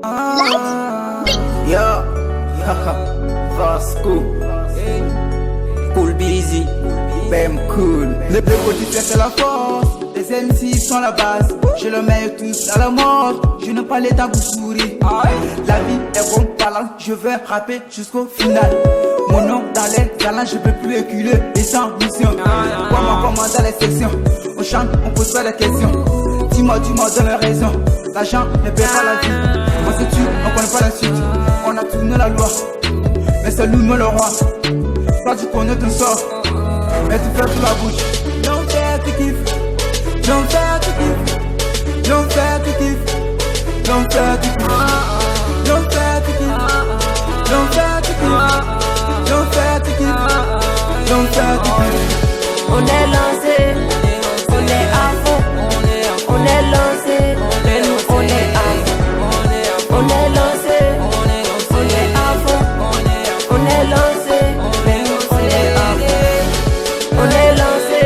Yo, Vasco, Cool Busy, Bam Cool. Le quotidien c'est la force, les MC sont la base. Je le mets tous à la mort, je n'ai pas l'état pour sourire. La vie est bon talent, je vais rapper jusqu'au final. Mon nom dans les talents, je peux plus éculer et sans mission. Comment dans les sections, on chante, on pose pas de questions. Dis-moi, donne raison. L'argent ne paie pas la vie. On se tue, on connaît pas la suite. On a tourné la loi, mais c'est nous le roi. Toi tu connais ton sort, mais tu fais tout la bouche. Non faire tu kiffes, non faire tu kiffes, non faire tu kiffes, non faire tu kiffes, non faire tu kiffes, non faire tu kiffes, non faire tu kiffes, non faire tu kiffes. On est lancé, on est à fond, on est lancé, on est à fond, on est lancé, on est à fond, on est lancé, on est à fond, on est lancé,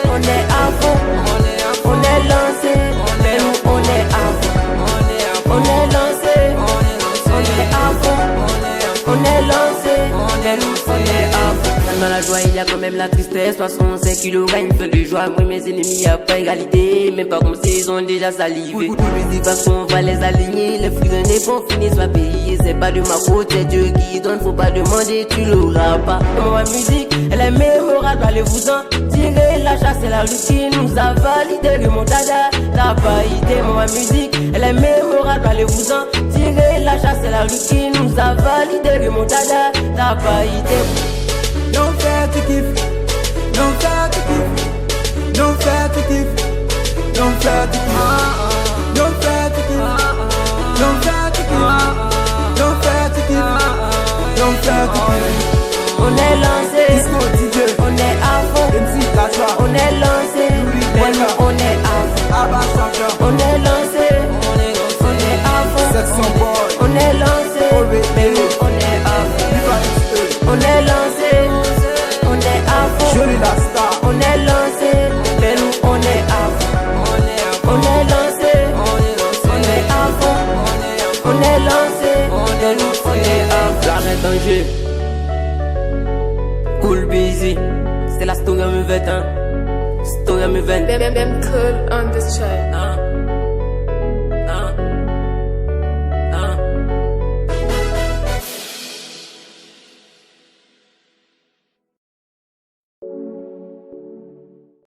on est à fond, on est lancé, on est à fond, on est lancé, on est à fond, on est lancé, on est à fond. Dans la joie il y a quand même la tristesse, 65 kilos gagne peu de joie. Moi mes ennemis y'a pas égalité, même pas comme s'ils ont déjà salivé. Parce qu'on va les aligner, les fruits d'un bon finissent par payer. C'est pas de ma faute, c'est Dieu qui donne, faut pas demander, tu l'auras pas. Ma musique, elle est mémorable, allez-vous-en tirer. La chasse et la rue qui nous a validé, le montada, t'as pas idée. Ma musique, elle est mémorable, allez-vous-en tirer. La chasse et la rue qui nous a validé, le montada, t'as pas idée. Non faire tu kiffes, non faire tu kiffes, non faire tu kiffes, non faire tu kiffes, non faire tu kiffes, non faire tu kiffes, non faire tu kiffes, non faire tu kiffes. On est lancé, Disco DJ, on est à fond, MC la joie, on est lancé, on est à fond, Abba champion, on est lancé, on est à fond, Section Boy, on est lancé, on est à fond, on est lancé, on est à fond, Johnny la star, on est lancé, on est à fond, on est lancé, on est à fond, on est lancé, on est à fond. L'arrêt en jeu, Cool Busy, c'est la story à me vête, hein, story à me vête. Them cool on this track.